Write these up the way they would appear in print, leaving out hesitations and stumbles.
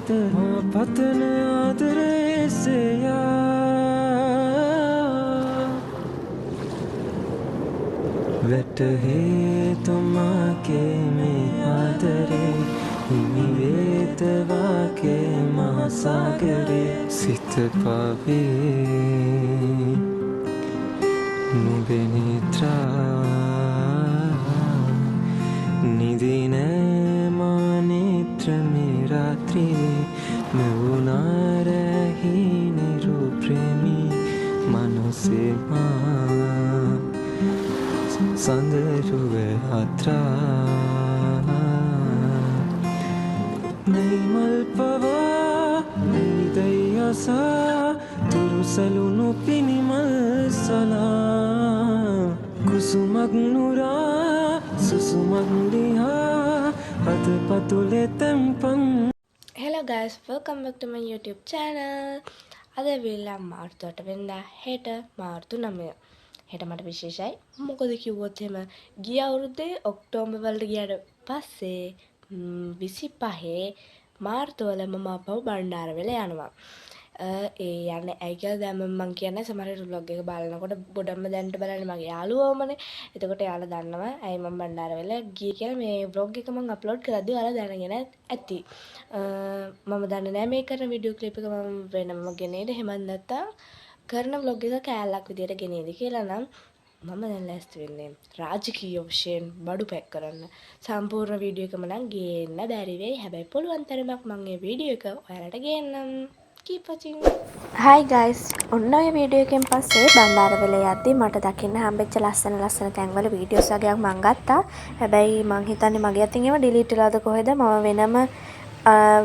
पतन आदरे से වැටහේ තුමාගේ මේ ආදරේ හිමිවේතවාගේ මහසාගරේ සිත පවේ නුඹේ නිද්‍රා නිදින මා නිත්‍ර මේ රාත්‍රියේ මෙවුනාරහි නිරුප්‍රේමී මනසේ මා සඳරුවේ අත්‍රා නයිමල් පවා නිදයසා තුරුසලුණු පිනිමල් සලා කුසුමක් නුරා සුසුමක් දිහා අත පතුලේ තැම්පන්. Hello guys, welcome back to my YouTube channel. අද වෙලා මාර්තු 8 වෙනිදා හෙට මාර්තු 9. හෙට මට විශේෂයි. මොකද කිව්වොත් එහෙම ගිය අවුරුද්දේ ඔක්තෝබර් වලට ගියාට පස්සේ 25 මාර්තු වල මම අපව බණ්ඩාරවෙල යනවා. ඒ යන්නේ ඇයි කියලා දැන් මම කියන්නේ සමහර vlog එක බලනකොට ගොඩක්ම දැනට බලන්නේ මගේ යාළුවෝමනේ. එතකොට යාළුවා දන්නවා ඇයි මම බණ්ඩාරවෙල ගියේ කියලා. මේ vlog එක මම අප්ලෝඩ් කරද්දී ඔයාලා දැනගෙන ඇති. මම දන්නේ නැහැ මේ කරන වීඩියෝ ක්ලිප් එක මම වෙනම ගෙනේද එහෙම නැත්නම් කරන vlog එක කෑල්ලක් විදියට ගෙනේද කියලා නම් මම දැන් ලෑස්ති වෙන්නේ රාජකීය වශයෙන් බඩු පැක් කරන්න. සම්පූර්ණ වීඩියෝ එකම නම් ගේන්න බැරි වෙයි. හැබැයි පුළුවන් තරමක් මම මේ වීඩියෝ එක ඔයාලට ගේන්නම්. keep watching. Hi guys. ඔන්න ඔය වීඩියෝ එකෙන් පස්සේ බණ්ඩාරවෙල යද්දි මට දකින්න හම්බෙච්ච ලස්සන තැන්වල වීඩියෝස් වගේක් මම ගත්තා. හැබැයි මං හිතන්නේ මගේ අතින් ඒවා ඩිලීට් වෙලාද කොහෙද මම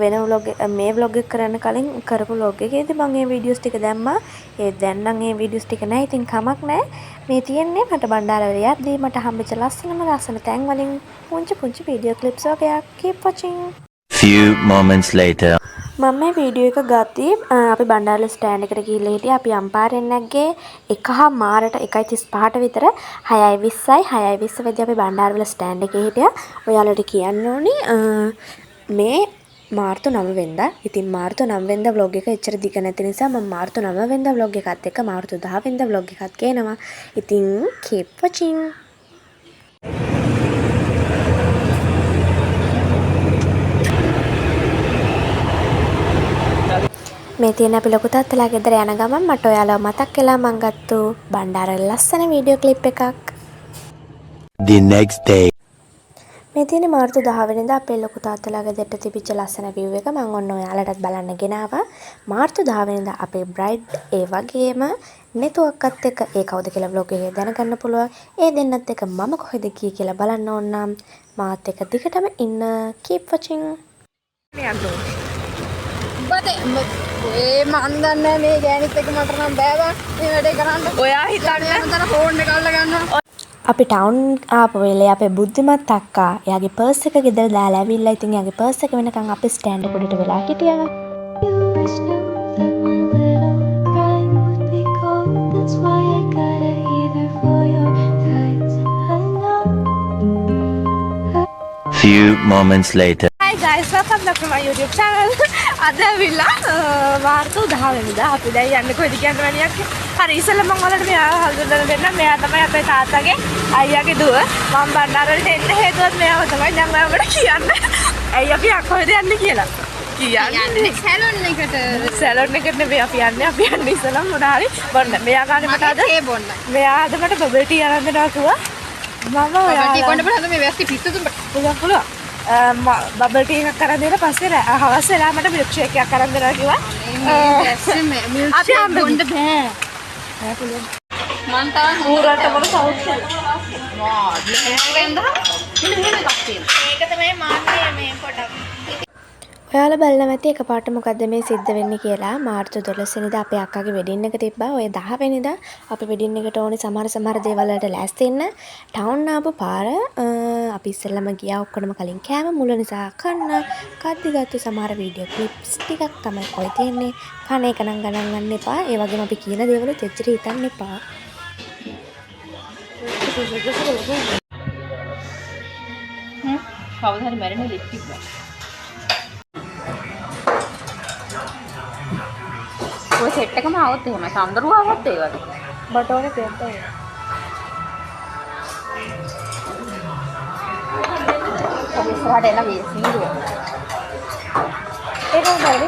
වෙන vlog මේ vlog එක කරන්න කලින් කරපු vlog එකේදී මම මේ වීඩියෝස් ටික දැම්මා. ඒ දැන් නම් මේ වීඩියෝස් ටික නැහැ. ඉතින් කමක් නැහැ. මේ තියෙන්නේ මට බණ්ඩාරවෙල යද්දී මට හම්බෙච්ච ලස්සන තැන් වලින් පුංචි වීඩියෝ clips වගේක්. keep watching. Few moments later. මම මේ වීඩියෝ එක ගත්තී අපි බණ්ඩාරවෙල ස්ටෑන්ඩ් එකට ගිහිල්ලා හිටියා. අපි අම්පාරෙන් නැග්ගේ 1:00 1:35ට විතර 6:20 වෙද්දී අපි බණ්ඩාරවෙල ස්ටෑන්ඩ් එකේ හිටියා. ඔයාලට කියන්න ඕනේ මේ මාර්තු 9 වෙනිදා. ඉතින් මාර්තු 9 වෙනිදා vlog එක එච්චර දිග නැති නිසා මම මාර්තු 9 වෙනිදා vlog එකත් එක්ක මාර්තු 10 වෙනිදා vlog එකත් ගේනවා. ඉතින් keep watching. මේ තියෙන අපි ලොකු තාත්තලා ගෙදර යන ගමන් මට ඔයාලව මතක් වෙලා මං ගත්තු බණ්ඩාරවෙල ලස්සන වීඩියෝ ක්ලිප් එකක්. The next day. මේ තියෙන මාර්තු 10 වෙනිදා අපේ ලොකු තාත්තලා ගෙදරට තිබිච්ච ලස්සන view එක මම ඔන්න ඔයාලටත් බලන්න ගෙනාවා. මාර්තු 10 වෙනිදා අපේ bride ඒ වගේම නෙතුවක්කත් එක්ක ඒ කවුද කියලා vlog එකේ දැනගන්න පුළුවන්. ඒ දෙන්නත් එක්ක මම කොහෙද ගියේ කියලා බලන්න ඕන නම් මාත් එක්ක දිගටම ඉන්න. keep watching. ඒ මන් දන්නේ මේ ගෑනිත් එක මට නම් බෑවා මේ වැඩේ කරන්න. ඔයා හිතන්නේ මම ෆෝන් එක අල්ල ගන්නවා. අපි ටවුන් ආපු වෙලේ අපේ බුද්ධිමත් අක්කා එයාගේ පර්ස් එක ගෙදර දාලා ඇවිල්ලා ඉතින් එයාගේ පර්ස් එක වෙනකන් අපි ස්ටෑන්ඩ් එක උඩට වෙලා හිටියා. Few moments later. Hi guys, welcome back to my YouTube channel. අද ඇවිල්ලා මාර්තු 10 වෙනිදා අපි දැන් යන්නේ කොහෙද කියන්න මැනියක්. හරි ඉස්සෙල්ලා මම ඔයාලට මෙයා හඳුන්වලා දෙන්න. මෙයා තමයි අපේ තාත්තගේ අයියාගේ දුව. මම බණ්ඩාරවලට එන්න හේතුවත් මෙයාව තමයි. දැන් ඔයාලට කියන්නේ. ඇයි අපි කොහෙද යන්නේ කියලා. යන්නේ සැලොන් එකට. සැලොන් එකට නෙවෙයි අපි යන්නේ. අපි යන්නේ ඉස්සෙල්ලා මොන හරි බොන්න. මෙයා ගානේ මට අද ඒ බොන්න. මෙයා අද මට බබල් ටී අරන් දෙනවා කිව්වා. මම ඔයාලා කොන්න බලන්න මේ වැස්ටි පිස්සු දුන්න. පුළුවන්. බබල් ටී එකක් අරන් දෙලා පස්සේ හවස් වෙලා මට මිල්ක් ෂේක් එකක් අරන් දෙනවා කිව්වා. මේ මිල්ක් ෂේක් බොන්න බෑ. නෑ පුළුවන්. මන් තාම ඌරට මොන සවුත් වා වෙන්දා මෙන්න එකක් තියෙනවා. ඒක තමයි මාන්නේ මේ පොඩක්. ඔයාලා බලලා නැති එකපාරට මොකද්ද මේ සිද්ධ වෙන්නේ කියලා. මාර්තු 12 වෙනිදා අපේ අක්කාගේ වෙඩින් එක තිබ්බා. ඔය 10 වෙනිදා අපි වෙඩින් එකට ඕනේ සමහර දේවල් වලට ලෑස්ති වෙන්න. ටවුන් ආපු පාර අපි ඉස්සෙල්ලාම ගියා ඔක්කොම කලින් කෑම මුල නිසා කන්න කද්දිගත්තු සමහර වීඩියෝ ක්ලිප්ස් ටිකක් තමයි ඔය තියෙන්නේ. කන එක නම් ගණන් ගන්න එපා. ඒ වගේම අපි කියන දේවල් එච්චර හිතන්න එපා. කවුද හරි මැරෙන ලිප්ටික් සෙට් එකම આવොත් එහෙමයි. සම්දරුව આવොත් ඒ වගේ. මට ඕනේ පෙන්ට එක. අපි ඉස්සරහට එන වීසිරුව. ඒක මොකද?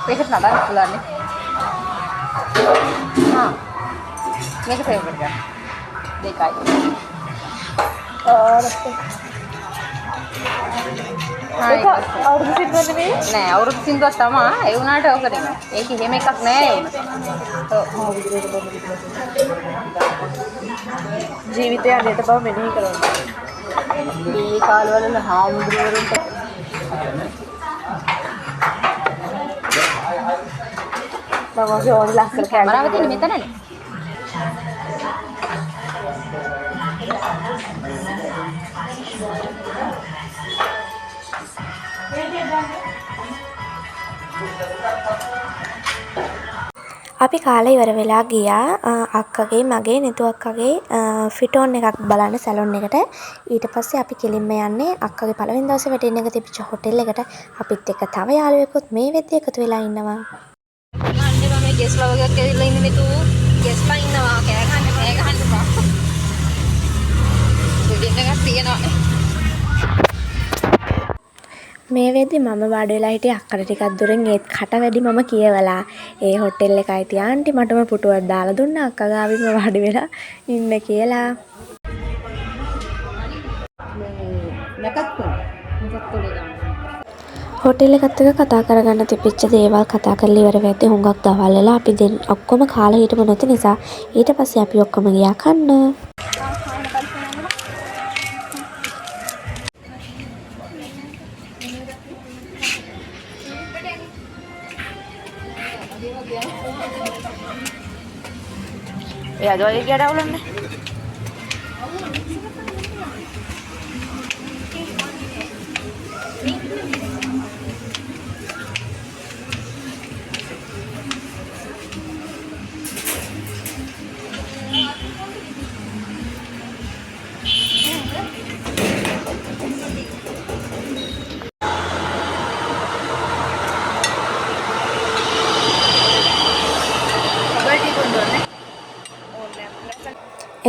මේකට නඩන් පුළුවන්. මේක සේව් කරගන්න. දෙකයි. ඒක අවුරුදු සිද්දවද නෙමෙයි? නෑ අවුරුදු සින්දුවක් තමයි. ඒ වුණාට ඔක නෙමෙයි. ඒක එහෙම එකක් නෑ ඒ වුණා. ජීවිතය අනේත බව මෙනෙහි කරනවා. මේ කාලවල හාමුදුරුවරුන්ට මම ඕනි ලස්සන කැමරාව තියෙන්නේ මෙතනනේ. අපි කාලේ ඉවර වෙලා ගියා අක්කගේ මගේ නිතු අක්කගේ ෆිටෝන් එකක් බලන්න සැලොන් එකට. ඊට පස්සේ අපි කෙලින්ම යන්නේ අක්කගේ පළවෙනි දවසේ වෙඩින් එක තිබිච්ච හොටෙල් එකට. අපිත් එක්ක තව යාළුවෙකුත් මේ වෙද්දී එකතු වෙලා ඉන්නවා. අන්නේ මම ගෙස්ලා වගේ කියලා ඉන්නේ නිතු. ගෙස්ලා ඉන්නවා කෑ ගහන්න බා. වෙඩින් එකක් තියෙනවා. මේ වෙද්දි මම වාඩි වෙලා හිටියේ අක්කට ටිකක් දුරින් ඒත් කට වැඩි මම කියවලා ඒ හොටෙල් එකයි තියා ආන්ටි මටම පුටුවක් දාලා දුන්නා අක්කා ගාවින්ම වාඩි වෙලා ඉන්න කියලා. හොටෙල් එකත් එක්ක කතා කරගන්න තිබිච්ච දේවල් කතා කරලා ඉවර වෙද්දී හුඟක් දවල් වෙලා අපි දැන් ඔක්කොම කාලා හිටපු නැති නිසා ඊට පස්සේ අපි ඔක්කොම ගියා කන්න. Ya, doa lagi ada ulang deh.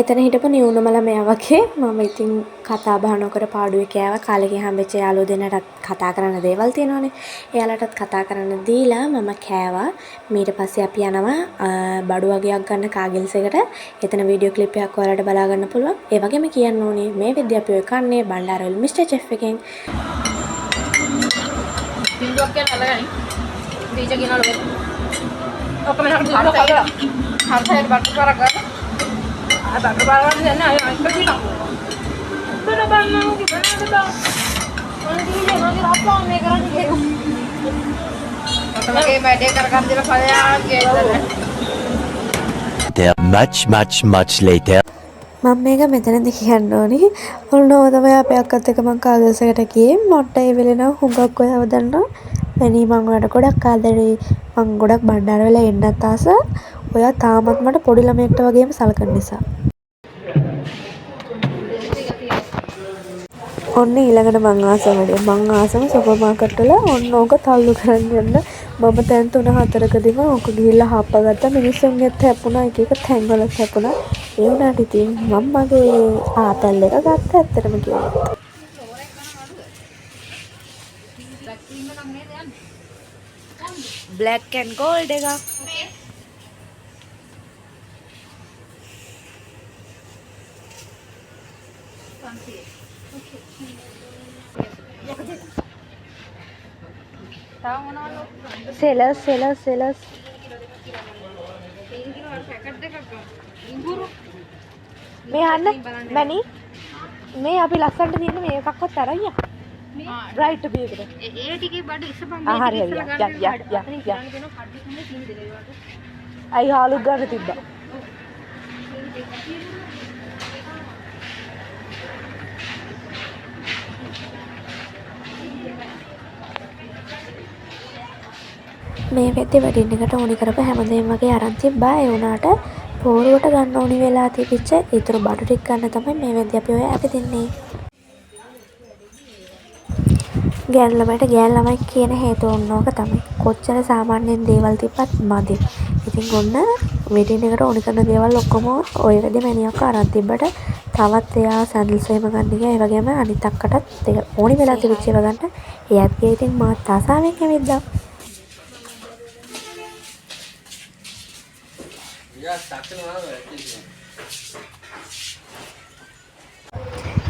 එතන හිටපු නියුනම ළමයා වගේ මම ඉතින් කතා බහ නොකර පාඩුවේ කෑවා. කාලෙකින් හම්බෙච්ච යාළුවෝ දෙන්නටත් කතා කරන්න දේවල් තියෙනවානේ. එයාලටත් කතා කරන්න දීලා මම කෑවා. ඊට පස්සේ අපි යනවා බඩු වගේක් ගන්න කාගිල්ස් එකට. එතන වීඩියෝ ක්ලිප් එකක් ඔයාලට බලා ගන්න පුළුවන්. ඒ වගේම කියන්න ඕනේ මේ විදිහ අපි ඔය කන්නේ බණ්ඩාරවල මිස්ටර් චෙෆ් එකෙන්. බින්දුවක් කියන අලගනි. ඩීජේ කියනවලු වෙත්. ඔක්කොම නේද බින්දුවක් අල්ලලා. හරියට බට්ටු කරක් ගන්න. බට්ටු බලන්න යන්නේ අය අයික දිනවා. බල බලන්න ඕකේ බලන්න බා. මොන දීනේ මගේ අප්පා මේ කරන්නේ කියලා. ඔතනගේ වැඩේ කරගන්න දෙලා ඵලයා කියලා. There much later. මම මේක මෙතනදි කියන්න ඕනි. ඔන්නෝ තමයි අපේ අක්කත් එක්ක මං කාගල්ස් එකට ගියේ. මට ඒ වෙලේ නම් හුඟක් ඔයව දන්නවා. මැනී මං ඔයාලට ගොඩක් ආදරේ. මං ගොඩක් බණ්ඩාර වෙලා එන්නත් ආස. ඔයා තාමත් මට පොඩි ළමයෙක්ට වගේම සලකන නිසා. ඔන්න ඊළඟට මං ආසම වැඩේ. මං ආසම සුපර් මාකට් වල ඔන්න ඕක තල්ලු කරන්න යන්න. මම දැන් 3-4කදීම ඕක ගිහිල්ලා හප්පගත්තා. මිනිස්සුන්ගෙත් හැප්පුණා. එක එක තැන්වලත් හැප්පුණා. ඒ වුණාට ඉතින් මම මගේ ආතල් එක ගත්තා ඇත්තටම කිව්වොත්. black and gold එක. සෙලස් මේ අන්න මැනි මේ අපි ලස්සනට තියෙන මේ එකක්වත් අරන් යන්න. රයිට් බීකට. ඒ ටිකේ බඩ ඉස්සපම් හරි යා. අයි හාලු ගන්න තිබ්බා. මේ වෙද්දි වෙඩින් එකට ඕනි කරපු හැමදේම වගේ අරන් තිබ්බා. ඒ වුණාට පෝරුවට ගන්න ඕනි වෙලා තිබිච්ච ඊතර බඩු ටික ගන්න තමයි මේ වෙද්දි අපි ඔය ඇවිදින්නේ. ගෑනු ළමයිට ගෑනු ළමයි කියන හේතුව ඔන්න ඕක තමයි. කොච්චර සාමාන්‍යයෙන් දේවල් තිබ්බත් මදි. ඉතින් ඔන්න වෙඩින් එකට ඕනි කරන දේවල් ඔක්කොම ඔය වෙලෙ මැනියක්ක අරන් තිබ්බට තවත් එයා සැන්ඩල්ස් එහෙම ගන්න ගියා. ඒ වගේම අනිත් අක්කටත් ඒක ඕනි වෙලා තිබිච්ච ඒවා ගන්න. එයාත් ගියා. ඉතින් මාත් ආසාවෙන් ඇවිද්දා.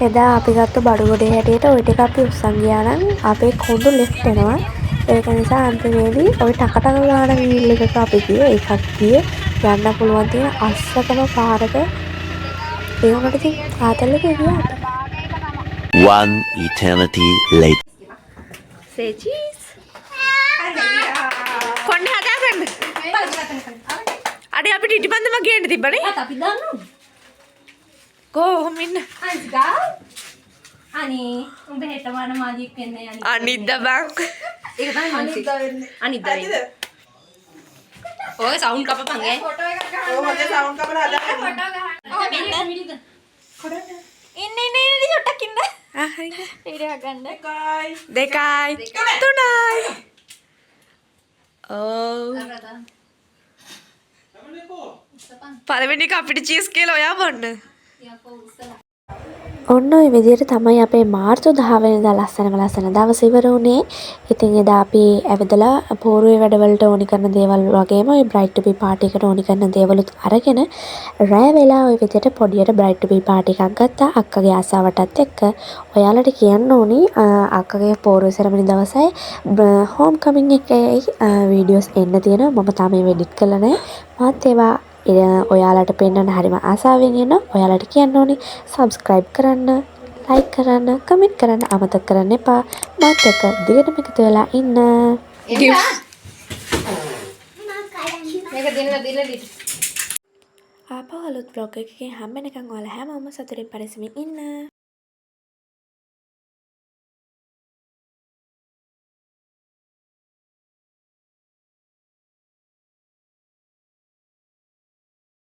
එදා අපි ගත්ත බඩු ගොඩේ හැටියට ওই ටික අපි උස්සන් ගියා නම් අපේ කොඳු ලෙෆ්ට් වෙනවා. ඒක නිසා අන්තිමේදී ওই ටකටක ගාන වීල් එකක අපි ගියේ. ඒකත් ගියේ යන්න පුළුවන් තියෙන අස්සතම පාරක. ඒ වුණාට ඉතින් ආතල්ලක ගියා. One eternity later. Say cheese. කොණ්ඩ හදාගන්න. අඩේ අපිට ඉටිපන්දම ගේන්න තිබ්බනේ. අපි දන්නු. කොහොම ඉන්න. අනිස්ගා. අනේ උඹ හෙට වන මාජික් වෙන්නේ අනිත්. අනිද්දා බං. ඒක තමයි අනිද්දා වෙන්නේ. අනිද්දා වෙන්නේ. ඔය සවුන්ඩ් කපපන් ඈ. ෆොටෝ එකක් ගන්න. ඔය මගේ සවුන්ඩ් කපලා හදාගන්න. ෆොටෝ ගහන්න. ඉන්න චොට්ටක් ඉන්න. ආ හරිද? වීඩියෝ ගන්න. දෙකයි. තුනයි. ඕ. පළවෙනි එක අපිට චීස් කියලා ඔයා බොන්න. ඔන්න ඔය විදිහට තමයි අපේ මාර්තු 10 වෙනිදා ලස්සන දවස ඉවර වුණේ. ඉතින් එදා අපි ඇවිදලා පෝරුවේ වැඩවලට ඕනි කරන දේවල් වගේම ඔය බ්‍රයිට් ටු බී පාටි එකට ඕනි කරන දේවලුත් අරගෙන රෑ වෙලා ඔය විදිහට පොඩියට බ්‍රයිට් ටු බී පාටි එකක් ගත්තා අක්කගේ ආසාවටත් එක්ක. ඔයාලට කියන්න ඕනි අක්කගේ පෝරුවේ සෙරමනි දවසයි හෝම් කමින් එකේ වීඩියෝස් එන්න තියෙනවා. මම තාම ඒව එඩිට් කරලා නැහැ. මාත් ඒවා ඔයාලට පෙන්වන්න හරිම ආසාවෙන් ඉන්න. ඔයාලට කියන්න ඕනි subscribe කරන්න, like කරන්න, comment කරන්න අමතක කරන්න එපා. මාත් එක්ක දිගටම එකතු වෙලා ඉන්න. මේක දෙන්න ආපහු අලුත් vlog එකකින් හම්බ වෙනකන් ඔයාලා හැමෝම සතුටින් පරිස්සමින් ඉන්න.